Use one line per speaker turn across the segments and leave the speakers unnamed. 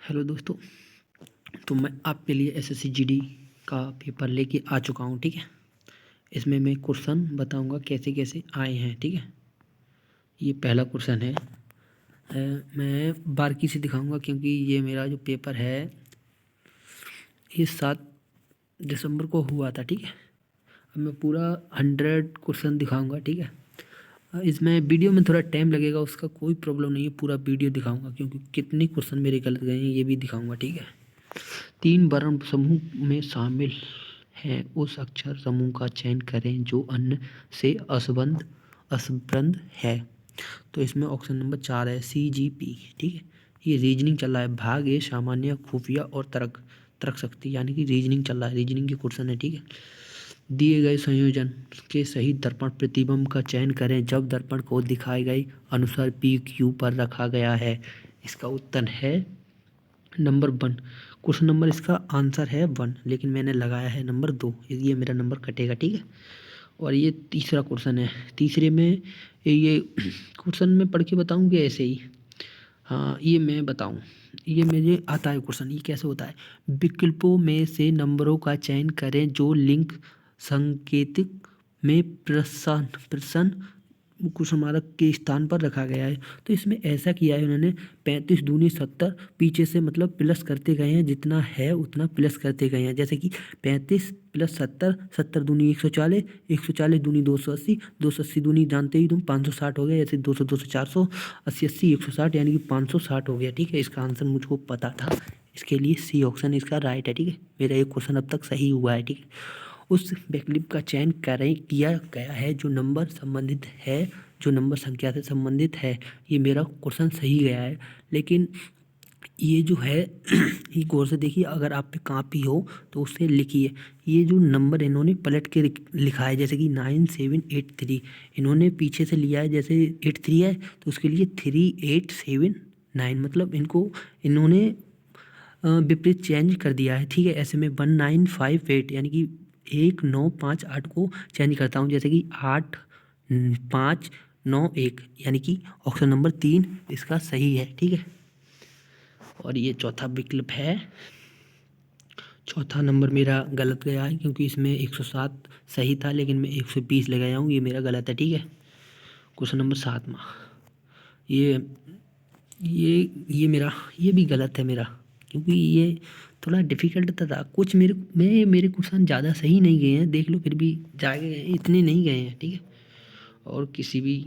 Hello दोस्तों। तो मैं आपके लिए एसएससी जीडी का पेपर लेके आ चुका हूँ। ठीक है, इसमें मैं क्वेश्चन बताऊंगा कैसे कैसे आए हैं। ठीक है, ये पहला क्वेश्चन है। मैं बारीकी से दिखाऊंगा क्योंकि ये मेरा जो पेपर है ये 7 दिसंबर को हुआ था। ठीक है, अब मैं पूरा 100 क्वेश्चन दिखाऊंगा। ठीक है, इसमें वीडियो में थोड़ा टाइम लगेगा, उसका कोई प्रॉब्लम नहीं है। पूरा वीडियो दिखाऊंगा क्योंकि कितने क्वेश्चन मेरे गलत गए हैं ये भी दिखाऊंगा। ठीक है, 3 वर्ण समूह में शामिल हैं उस अक्षर समूह का चयन करें जो अन्य से असंबद्ध है। तो इसमें ऑप्शन नंबर 4 है CGP। ठीक है, ये रीजनिंग चल रहा है। भाग ए सामान्य, खुफिया और तर्क तर्क शक्ति, यानी कि रीजनिंग चल रहा है, रीजनिंग के क्वेश्चन है। ठीक है, दिए गए संयोजन के सही दर्पण प्रतिबिंब का चयन करें जब दर्पण को दिखाए गए अनुसार PQ पर रखा गया है। इसका उत्तर है नंबर 1। क्वेश्चन नंबर इसका आंसर है 1, लेकिन मैंने लगाया है नंबर 2, ये मेरा नंबर कटेगा। ठीक है, और ये तीसरा क्वेश्चन है। तीसरे में ये क्वेश्चन में पढ़ के बताऊँ कि ऐसे ही? हाँ, ये मैं बताऊँ, ये मुझे आता है क्वेश्चन। ये कैसे होता है? विकल्पों में से नंबरों का चयन करें जो लिंक संकेतक में प्रश्न क्वेश्चन मार्क के स्थान पर रखा गया है। तो इसमें ऐसा किया है उन्होंने, 35 दूनी 70, पीछे से मतलब प्लस करते गए हैं, जितना है उतना प्लस करते गए हैं। जैसे कि 35 + 70, 70 दूनी 140, 140 दूनी 280, 280 दूनी जानते ही तुम 560 हो गया। ऐसे 200 200 400, 80 80 160, यानी कि 560 हो गया। ठीक है, इसका आंसर मुझको पता था, इसके लिए C ऑप्शन इसका राइट है। ठीक है, मेरा एक क्वेश्चन अब तक सही हुआ है। ठीक है, उस वैकल्पिक का चयन किया गया है जो नंबर संबंधित है, जो नंबर संख्या से संबंधित है। ये मेरा क्वेश्चन सही गया है, लेकिन ये जो है ये गौर से देखिए, अगर आप पे कॉपी हो तो उससे लिखिए। ये जो नंबर इन्होंने पलट के लिखा है, जैसे कि 9783, इन्होंने पीछे से लिया है। जैसे 83 है तो उसके लिए 3879, मतलब इन्होंने विपरीत चेंज कर दिया है। ठीक है, ऐसे में 1958, यानी कि 1958 को चेंज करता हूँ, जैसे कि 8591, यानी कि ऑप्शन नंबर 3 इसका सही है। ठीक है, और ये चौथा विकल्प है। चौथा नंबर मेरा गलत गया है क्योंकि इसमें 107 सही था, लेकिन मैं 120 लगाया हूँ, ये मेरा गलत है। ठीक है, क्वेश्चन नंबर 7वां, ये मेरा ये भी गलत है मेरा, क्योंकि ये थोड़ा डिफिकल्ट था। कुछ मेरे क्वेश्चन ज़्यादा सही नहीं गए हैं, देख लो, फिर भी जाके गए हैं, इतने नहीं गए हैं। ठीक है, और किसी भी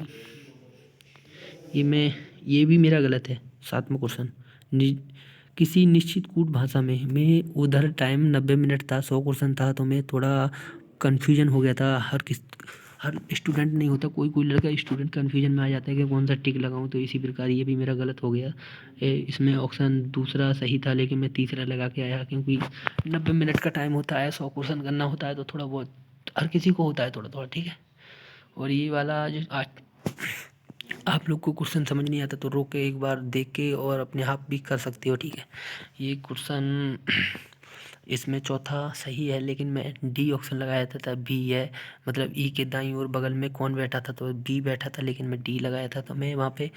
ये भी मेरा गलत है। 7वां क्वेश्चन, किसी निश्चित कूट भाषा में मैं उधर टाइम 90 मिनट था, 100 क्वेश्चन था, तो मैं थोड़ा कन्फ्यूजन हो गया था। हर स्टूडेंट नहीं होता, कोई कोई लड़का स्टूडेंट कन्फ्यूजन में आ जाता है कि कौन सा टिक लगाऊं। तो इसी प्रकार ये भी मेरा गलत हो गया। इसमें ऑप्शन दूसरा सही था, लेकिन मैं तीसरा लगा के आया, क्योंकि 90 मिनट का टाइम होता है, 100 क्वेश्चन करना होता है, तो थोड़ा बहुत हर किसी को होता है थोड़ा थोड़ा। ठीक है, और ये वाला जो आज आप लोग को क्वेश्चन समझ नहीं आता तो रोक के एक बार देख के और अपने आप भी कर सकते हो। ठीक है, ये क्वेश्चन इसमें चौथा सही है, लेकिन मैं D ऑप्शन लगाया था, तब B है, मतलब E के दाईं ओर बगल में कौन बैठा था, तो B बैठा था, लेकिन मैं D लगाया था। तो मैं वहाँ पे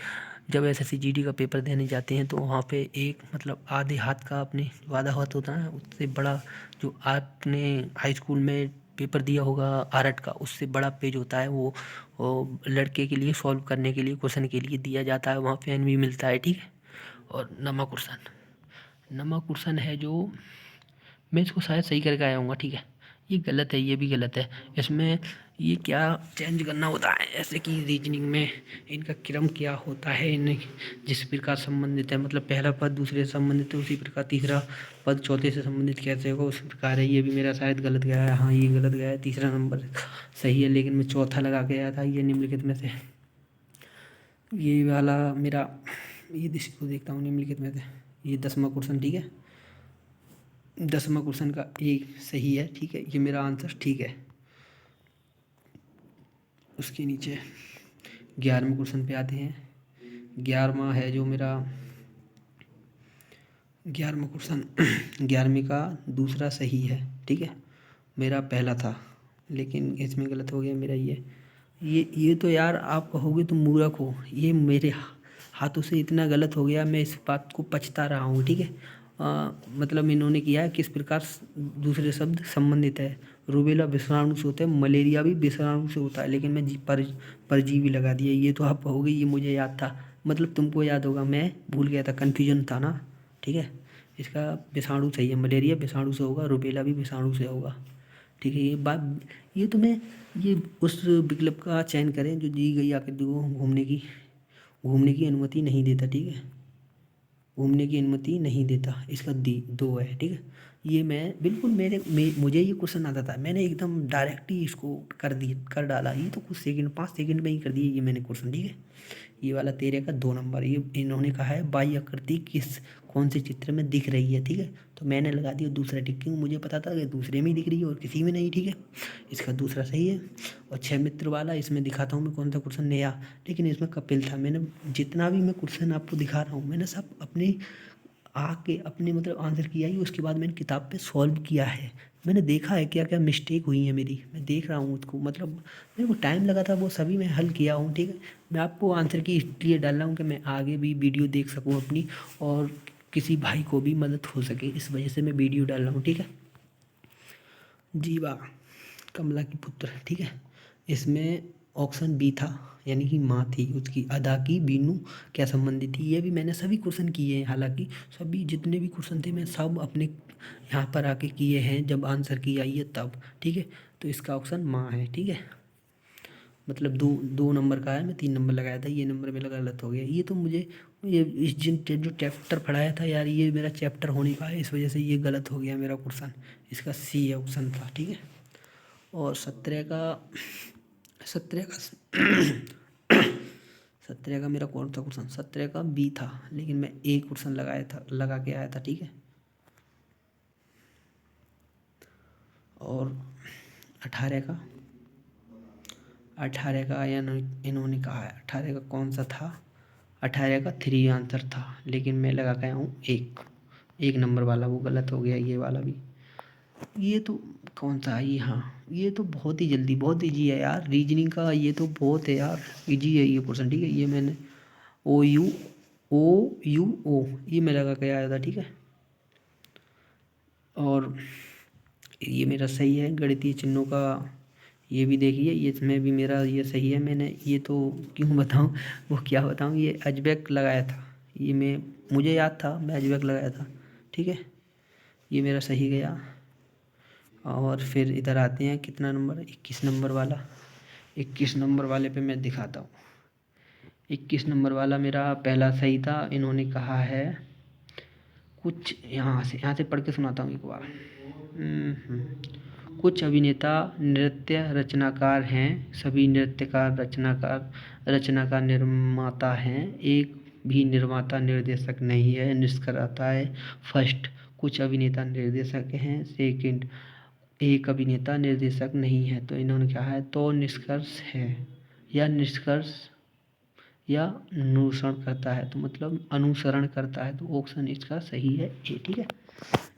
जब SSC GD का पेपर देने जाते हैं तो वहाँ पे एक मतलब आधे हाथ का अपने जो आधा हाथ होता है उससे बड़ा, जो आपने हाई स्कूल में पेपर दिया होगा आर्ट का, उससे बड़ा पेज होता है, वो लड़के के लिए सॉल्व करने के लिए, क्वेश्चन के लिए दिया जाता है, वहाँ पेन भी मिलता है। ठीक है, और नमक क्वेश्चन है जो मैं इसको शायद सही करके आया हूँ। ठीक है, ये गलत है, ये भी गलत है। इसमें ये क्या चेंज करना होता है, ऐसे कि रीजनिंग में इनका क्रम क्या होता है, इन जिस प्रकार संबंधित है, मतलब पहला पद दूसरे से संबंधित है, उसी प्रकार तीसरा पद चौथे से संबंधित कैसे होगा, उस प्रकार है। ये भी मेरा शायद गलत गया है। हाँ, ये गलत गया है, तीसरा नंबर सही है, लेकिन मैं चौथा लगा के आया था। ये निम्नलिखित में से ये वाला मेरा, ये इसको देखता हूँ निम्नलिखित में से, ये 10वां क्वेश्चन। ठीक है, 10वां क्वेश्चन का एक सही है। ठीक है, ये मेरा आंसर ठीक है। उसके नीचे 11वें क्वेश्चन पे आते हैं। 11वां है जो मेरा 11वां क्वेश्चन 11वें का दूसरा सही है। ठीक है, मेरा पहला था, लेकिन इसमें गलत हो गया मेरा। ये तो यार आप कहोगे तुम मूर्ख हो, ये मेरे हाथों से इतना गलत हो गया, मैं इस बात को पछता रहा हूँ, ठीक है। मतलब इन्होंने किया है किस प्रकार दूसरे शब्द संबंधित है। रूबेला विषाणु से होता है, मलेरिया भी विषाणु से होता है, लेकिन मैं परजीवी लगा दिया। ये तो आप हो गई, ये मुझे याद था, मतलब तुमको याद होगा, मैं भूल गया था, कन्फ्यूजन था ना, ठीक है। इसका विषाणु सही है, मलेरिया विषाणु से होगा, रूबेला भी विषाणु से होगा, ठीक है। ये बात, ये तो मैं, ये उस विकल्प का चयन करें जो दी गई आकृति को घूमने की अनुमति नहीं देता, ठीक है। घूमने की अनुमति नहीं देता, इसका दी 2 है, ठीक है। ये मैं बिल्कुल मुझे ये क्वेश्चन आता था, मैंने एकदम डायरेक्ट ही इसको कर डाला। ये तो कुछ सेकंड 5 सेकंड में ही कर दिए ये मैंने क्वेश्चन, ठीक है। ये वाला 13 का 2 नंबर, ये इन्होंने कहा है बाह्य आकृति कौन से चित्र में दिख रही है, ठीक है। तो मैंने लगा दिया दूसरा टिक, क्योंकि मुझे पता था कि दूसरे में ही दिख रही है और किसी में नहीं, ठीक है। इसका दूसरा सही है। और 6 मित्र वाला, इसमें दिखाता हूँ मैं कौन सा क्वेश्चन नया, लेकिन इसमें कपिल था। मैंने जितना भी मैं क्वेश्चन आपको दिखा रहा हूँ, मैंने सब अपने आके अपने मतलब आंसर किया ही, उसके बाद मैंने किताब पे सॉल्व किया है। मैंने देखा है क्या क्या मिस्टेक हुई है मेरी, मैं देख रहा हूँ उसको, मतलब मेरे को टाइम लगा था, वो सभी मैं हल किया हूँ, ठीक है। मैं आपको आंसर की इसलिए डाल रहा हूँ कि मैं आगे भी वीडियो देख सकूँ अपनी, और किसी भाई को भी मदद हो सके, इस वजह से मैं वीडियो डाल रहा हूँ, ठीक है। जीवा कमला की पुत्र, ठीक है। इसमें ऑप्शन बी था, यानी कि माँ थी उसकी, अदा की बीनू क्या संबंधित थी। ये भी मैंने सभी क्वेश्चन किए हैं, हालांकि सभी जितने भी क्वेश्चन थे मैं सब अपने यहाँ पर आके किए हैं, जब आंसर किया ये तब, ठीक है। तो इसका ऑप्शन माँ है, ठीक है। मतलब 2 नंबर का है, मैं 3 नंबर लगाया था, ये नंबर मेरा गलत हो गया। ये तो मुझे ये इस जो चैप्टर पढ़ाया था यार, ये मेरा चैप्टर होने का है, इस वजह से ये गलत हो गया मेरा क्वेश्चन। इसका सी ऑप्शन था, ठीक है। और 17 का 17 का मेरा कौन सा क्वेश्चन, 17 का बी था, लेकिन मैं एक क्वेश्चन लगा के आया था, ठीक है। और 18 का इन्होंने कहा है, 18 का कौन सा था, 18 का 3 आंसर था, लेकिन मैं लगा के आया हूँ एक नंबर वाला, वो गलत हो गया, ये वाला भी। ये तो कौन सा है ये, हाँ ये तो बहुत ही जल्दी, बहुत ईजी है यार, रीजनिंग का ये तो बहुत है यार, ईजी है ये क्वेश्चन, ठीक है। ये मैंने ओ ये मैं लगा के आया था, ठीक है। और ये मेरा सही है, गणितीय चिन्हों का ये भी देखिए, ये इसमें भी मेरा ये सही है। मैंने ये तो क्यों बताऊँ, वो क्या बताऊँ, ये अजबेक लगाया था, ये मुझे याद था, मैं अजबेक लगाया था, ठीक है। ये मेरा सही गया। और फिर इधर आते हैं, कितना नंबर, 21 नंबर वाला, 21 नंबर वाले पे मैं दिखाता हूँ। 21 नंबर वाला मेरा पहला सही था, इन्होंने कहा है कुछ, यहाँ से पढ़ के सुनाता हूँ एक बार। कुछ अभिनेता नृत्य रचनाकार हैं, सभी नृत्यकार रचनाकार निर्माता हैं, एक भी निर्माता निर्देशक नहीं है। निष्कर्ष आता है फर्स्ट, कुछ अभिनेता निर्देशक हैं, सेकंड, एक अभिनेता निर्देशक नहीं है। तो इन्होंने कहा है तो निष्कर्ष है, या निष्कर्ष या अनुसरण करता है, तो ऑप्शन इसका सही है ए, ठीक है।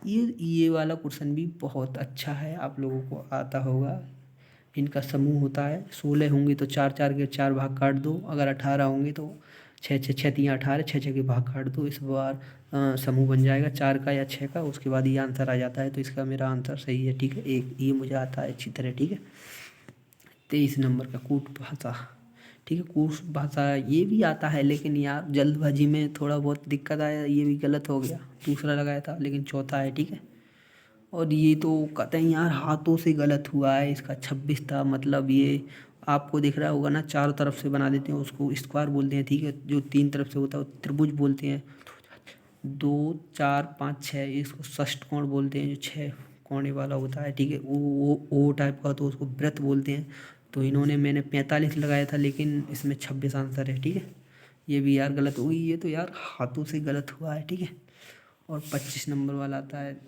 ये वाला क्वेश्चन भी बहुत अच्छा है, आप लोगों को आता होगा। इनका समूह होता है, 16 होंगे तो 4 के 4 भाग काट दो, अगर 18 होंगे तो 6 3 18, 6 के भाग काट दो, इस बार समूह बन जाएगा 4 का या 6 का, उसके बाद ये आंसर आ जाता है। तो इसका मेरा आंसर सही है, ठीक है। एक ये मुझे आता है अच्छी तरह, ठीक है। 23 नंबर का कूट भाषा, ठीक है। कूट भाषा ये भी आता है, लेकिन यार जल्दबाजी में थोड़ा बहुत दिक्कत आया, ये भी गलत हो गया, दूसरा लगाया था लेकिन चौथा है, ठीक है। और ये तो कतई यार हाथों से गलत हुआ है, इसका 26 था, मतलब ये आपको दिख रहा होगा ना, चारों तरफ से बना देते हैं उसको स्क्वायर बोलते हैं, ठीक है। जो 3 तरफ से होता है वो त्रिभुज बोलते हैं। 2 4 5 6 इसको षष्ठकोण बोलते हैं, जो 6 कोने वाला होता है, ठीक है। वो टाइप का तो उसको वृत्त बोलते हैं। तो मैंने 45 लगाया था, लेकिन इसमें 26 आंसर है, ठीक है। ये भी यार गलत हो गई, ये तो यार हाथों से गलत हुआ है, ठीक है। और 25 नंबर वाला आता है,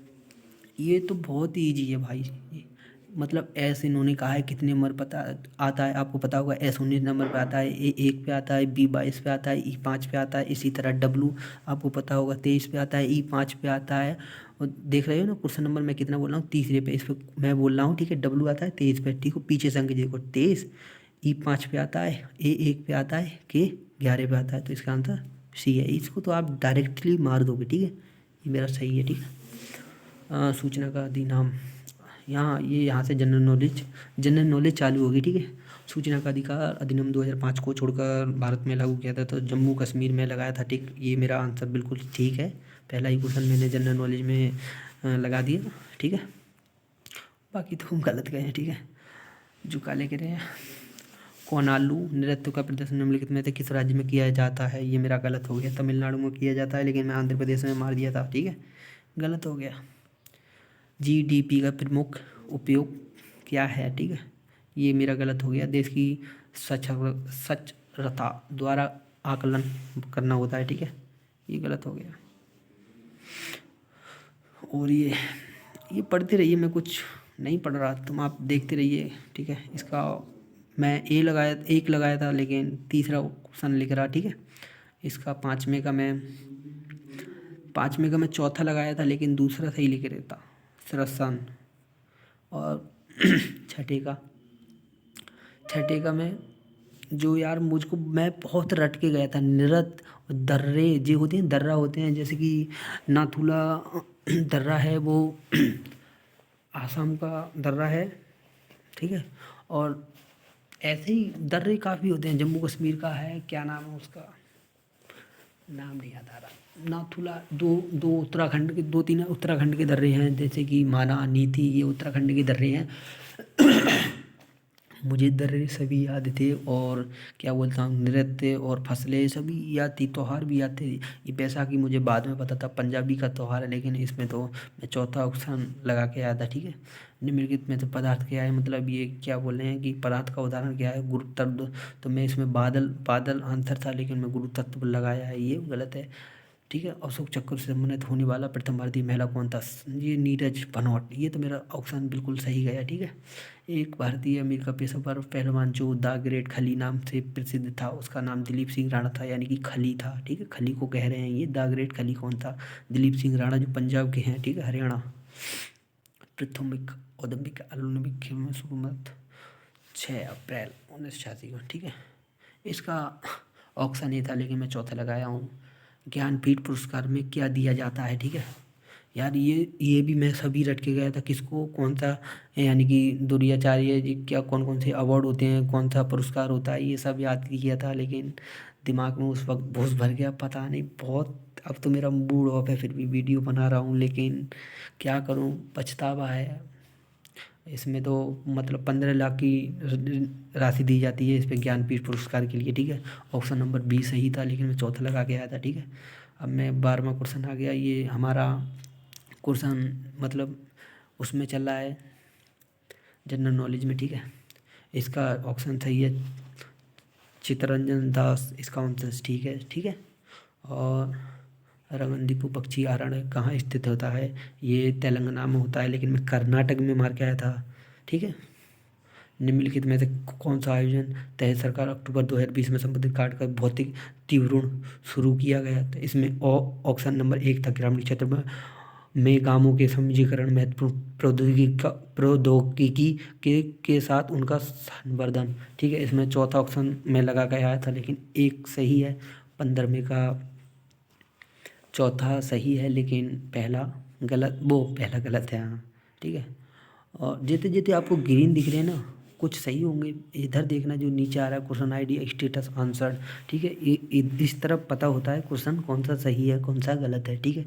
ये तो बहुत ही ईजी है भाई। मतलब एस इन्होंने कहा है कितने नंबर पता आता है, आपको पता होगा, एस 19 नंबर पे आता है, ए 1 पे आता है, बी 22 पे आता है, ई 5 पे आता है, इसी तरह डब्लू आपको पता होगा 23 पे आता है, ई 5 पे आता है। और देख रहे हो ना क्वेश्चन नंबर मैं कितना बोल रहा हूँ, तीसरे पे, इस पर मैं बोल रहा हूँ, ठीक है। डब्लू आता है 23 पे, ठीक है, पीछे से अंक देखो 23, ई 5 पे आता है, ए 1 पे आता है, के 11 पे आता है। तो इसका आंसर सी है, इसको तो आप डायरेक्टली मार दोगे, ठीक है। ये मेरा सही है, ठीक है। सूचना का अधिनाम, यहाँ से जनरल नॉलेज चालू होगी, ठीक है। सूचना का अधिकार अधिनियम 2005 को छोड़कर भारत में लागू किया था, तो जम्मू कश्मीर में लगाया था, ठीक। ये मेरा आंसर बिल्कुल ठीक है। पहला ही क्वेश्चन मैंने जनरल नॉलेज में लगा दिया, ठीक है। बाकी तो हम गलत गए हैं, ठीक है। जो काले कह रहे हैं, कोनालू नृत्य का प्रदर्शन निम्नलिखित में से किस राज्य में किया जाता है? ये मेरा गलत हो गया। तमिलनाडु में किया जाता है, लेकिन मैं आंध्र प्रदेश में मार दिया था, ठीक है। गलत हो गया। जीडीपी का प्रमुख उपयोग क्या है, ठीक है। ये मेरा गलत हो गया। देश की साक्षरता द्वारा आकलन करना होता है, ठीक है। ये गलत हो गया। और ये पढ़ते रहिए, मैं कुछ नहीं पढ़ रहा, तुम आप देखते रहिए, ठीक है। इसका मैं एक लगाया था, लेकिन तीसरा ऑप्शन लिख रहा, ठीक है। इसका पाँचवें का मैं चौथा लगाया था, लेकिन दूसरा सही लिख रहता, सरसन। और छठे का मैं जो यार मुझको मैं बहुत रट के गया था, नृत्य दर्रे जो होते हैं, दर्रा होते हैं, जैसे कि नाथुला दर्रा है, वो आसाम का दर्रा है, ठीक है। और ऐसे ही दर्रे काफ़ी होते हैं, जम्मू कश्मीर का है, क्या नाम है उसका, नाम नहीं याद आ रहा। नाथुला दो उत्तराखंड के, 2-3 उत्तराखंड के दर्रे हैं, जैसे कि माना, नीति, ये उत्तराखंड के दर्रे हैं। मुझे दर्रे सभी याद थे, और क्या बोलता हूँ, नृत्य और फसलें सभी याद थी, त्यौहार भी याद थे। ये बैसाखी मुझे बाद में पता था, पंजाबी का त्यौहार है, लेकिन इसमें तो मैं चौथा ऑप्शन लगा के आया था, ठीक है। निम्नलिखित में तो पदार्थ क्या है, मतलब ये क्या बोल रहे हैं कि पदार्थ का उदाहरण क्या है, गुरु तत्व। तो मैं इसमें बादल आंसर था, लेकिन मैं गुरु तत्व लगाया है, ये गलत है, ठीक है। अशोक चक्र से सम्मानित होने वाला प्रथम भारतीय महिला कौन था? ये नीरज भनोट। ये तो मेरा ऑप्शन बिल्कुल सही गया, ठीक है। एक भारतीय अमेरिका पेशेवर पहलवान जो द ग्रेट खली नाम से प्रसिद्ध था, उसका नाम दिलीप सिंह राणा था, यानी कि खली था, ठीक है। खली को कह रहे हैं ये, द ग्रेट खली कौन था? दिलीप सिंह राणा, जो पंजाब के हैं, ठीक है, हरियाणा। प्राथमिक ओलंपिक खेल में शुरुआत 6 अप्रैल 1986 को, ठीक है। इसका ऑप्शन ये था, लेकिन मैं चौथा लगाया हूँ। ज्ञानपीठ पुरस्कार में क्या दिया जाता है, ठीक है। यार ये भी मैं सभी रट के गया था, किसको कौन सा, यानी कि द्रोणाचार्य जी क्या कौन कौन से अवार्ड होते हैं, कौन सा पुरस्कार होता है, ये सब याद किया था, लेकिन दिमाग में उस वक्त भूस भर गया, पता नहीं बहुत। अब तो मेरा मूड ऑफ है, फिर भी वीडियो बना रहा हूँ, लेकिन क्या करूँ, पछतावा है। इसमें तो मतलब 15 लाख की राशि दी जाती है इस पे, ज्ञानपीठ पुरस्कार के लिए, ठीक है। ऑप्शन नंबर बी सही था, लेकिन मैं चौथा लगा के आया था, ठीक है। अब मैं 12वां क्वेश्चन आ गया। ये हमारा क्वेश्चन मतलब उसमें चल रहा है जनरल नॉलेज में, ठीक है। इसका ऑप्शन सही है चित्तरंजन दास, इसका आंसर ठीक है, ठीक है। और रंगनदीपू पक्षी अभयारण्य कहाँ स्थित होता है? ये तेलंगाना में होता है, लेकिन मैं कर्नाटक में मार के आया था, ठीक है। निम्नलिखित में से कौन सा आयोजन तहत सरकार अक्टूबर 2020 में संबंधित कार्ड का भौतिक तीव्रण शुरू किया गया था? इसमें ऑप्शन नंबर 1 था ग्रामीण क्षेत्र में गांवों के समूहीकरण, महत्वपूर्ण प्रौद्योगिकी के साथ उनका संवर्धन, ठीक है। इसमें चौथा ऑप्शन मैं लगा के आया था, लेकिन एक सही है। 15वें का चौथा सही है, लेकिन पहला गलत है, हाँ, ठीक है। और जितने जितने आपको ग्रीन दिख रहे हैं ना, कुछ सही होंगे। इधर देखना जो नीचे आ रहा है, क्वेश्चन आईडी स्टेटस आंसर, ठीक है। इस तरफ पता होता है क्वेश्चन कौन सा सही है कौन सा गलत है, ठीक है।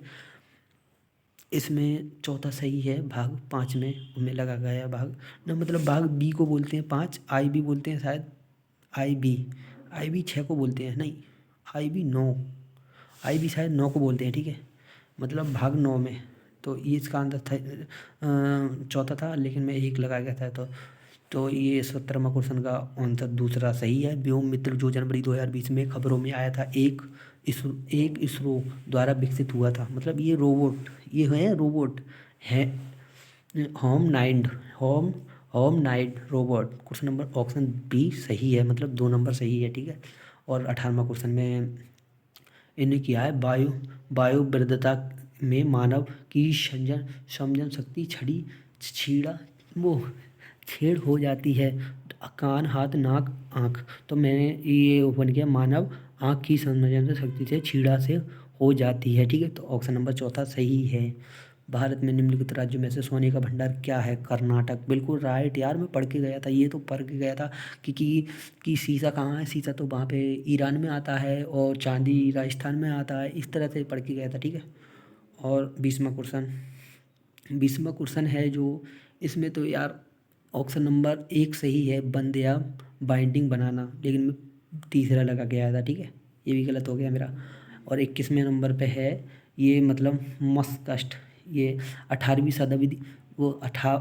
इसमें चौथा सही है, भाग 5 में लगा गया भाग ना, मतलब भाग बी को बोलते हैं 5, आई बी बोलते हैं शायद, आई बी 6 को बोलते हैं, नहीं आई बी 9, आई भी शायद 9 को बोलते हैं, ठीक है। मतलब भाग 9 में, तो ये इसका आंसर था चौथा था, लेकिन मैं एक लगा गया था, तो ये 17वां क्वेश्चन का आंसर दूसरा सही है। व्योम मित्र जो जनवरी 2020 में खबरों में आया था, एक इसरो द्वारा विकसित हुआ था, मतलब ये है रोबोट है, home home night robot. Question number option B सही है, मतलब 2 नंबर सही है, ठीक है। और 18वां क्वेश्चन में इन्हें किया है, वायुवृद्धता में मानव की समझन शक्ति छेड़ हो जाती है, कान, हाथ, नाक, आँख। तो मैंने ये बन गया मानव आँख की संवेदन शक्ति से छीड़ा से हो जाती है, ठीक है। तो ऑप्शन नंबर चौथा सही है। भारत में निम्नलिखित राज्यों में से सोने का भंडार क्या है? कर्नाटक। बिल्कुल राइट यार, मैं पढ़ के गया था, ये तो पढ़ के गया था कि सीसा कहाँ है। सीसा तो वहाँ पे ईरान में आता है और चांदी राजस्थान में आता है, इस तरह से पढ़ के गया था, ठीक है। और 20वां क्वेश्चन है जो इसमें तो यार ऑप्शन नंबर एक सही है, बंद या बाइंडिंग बनाना, लेकिन मैं तीसरा लगा के आया था, ठीक है। ये भी गलत हो गया मेरा। और 21वें नंबर पे है ये मतलब मस्कस्ट, ये 18वीं शताब्दी, वो क्या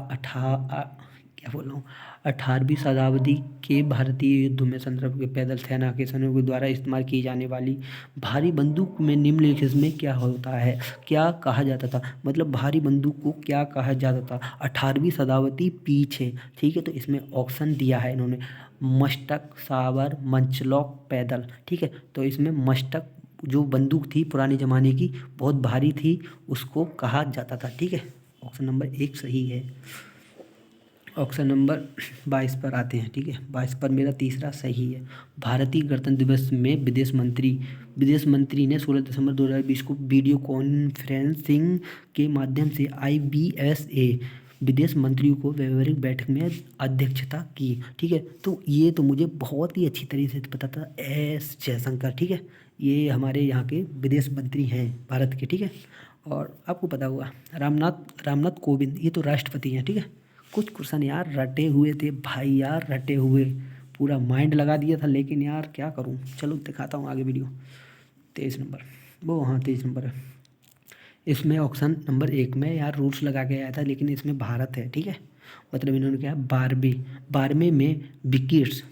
बोल रहा हूँ, 18वीं शताब्दी के भारतीय युद्ध में संदर्भ के पैदल सेना के सैनिकों के द्वारा इस्तेमाल की जाने वाली भारी बंदूक में निम्नलिखित में क्या होता है, क्या कहा जाता था? मतलब भारी बंदूक को क्या कहा जाता था 18वीं शताब्दी पीछे, ठीक है। तो इसमें ऑप्शन दिया है इन्होंने, मस्टक, साबर, मंचलॉक, पैदल, ठीक है। तो इसमें मस्टक जो बंदूक थी पुराने ज़माने की, बहुत भारी थी, उसको कहा जाता था, ठीक है। ऑप्शन नंबर एक सही है। ऑप्शन नंबर 22 पर आते हैं, ठीक है। 22 पर मेरा तीसरा सही है। भारतीय गणतंत्र दिवस में विदेश मंत्री ने 16 दिसंबर 2020 को वीडियो कॉन्फ्रेंसिंग के माध्यम से IBSA विदेश मंत्रियों को व्यावहारिक बैठक में अध्यक्षता की, ठीक है। तो ये तो मुझे बहुत ही अच्छी तरीके से पता था, एस जयशंकर, ठीक है। ये हमारे यहाँ के विदेश मंत्री हैं भारत के, ठीक है। और आपको पता होगा रामनाथ कोविंद, ये तो राष्ट्रपति हैं, ठीक है। कुछ क्वेश्चन यार रटे हुए थे भाई, यार रटे हुए, पूरा माइंड लगा दिया था, लेकिन यार क्या करूं। चलो दिखाता हूँ आगे वीडियो। 23 नंबर, वो हाँ 23 नंबर है। इसमें ऑप्शन नंबर एक में यार रूल्स लगा के आया था, लेकिन इसमें भारत है, ठीक है। मतलब इन्होंने क्या, 12वें में ब्रिक्स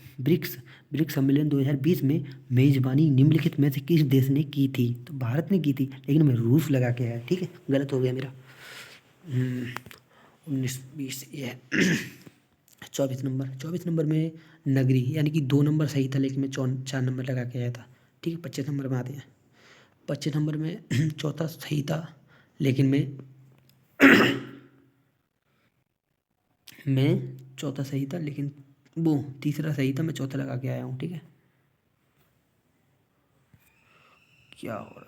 ब्रिक्स सम्मेलन 2020 में मेजबानी निम्नलिखित में से किस देश ने की थी? तो भारत ने की थी, लेकिन मैं रूल्स लगा के आया, ठीक है। गलत हो गया मेरा। 19-20 ये है। 24 नंबर में नगरी, यानी कि 2 नंबर सही था, लेकिन मैं 4 नंबर लगा के आया था, ठीक है। 25 नंबर में आते हैं। 25 नंबर में चौथा सही था, लेकिन मैं चौथा सही था, लेकिन वो तीसरा सही था, मैं चौथा लगा के आया हूँ, ठीक है। क्या हो रहा है?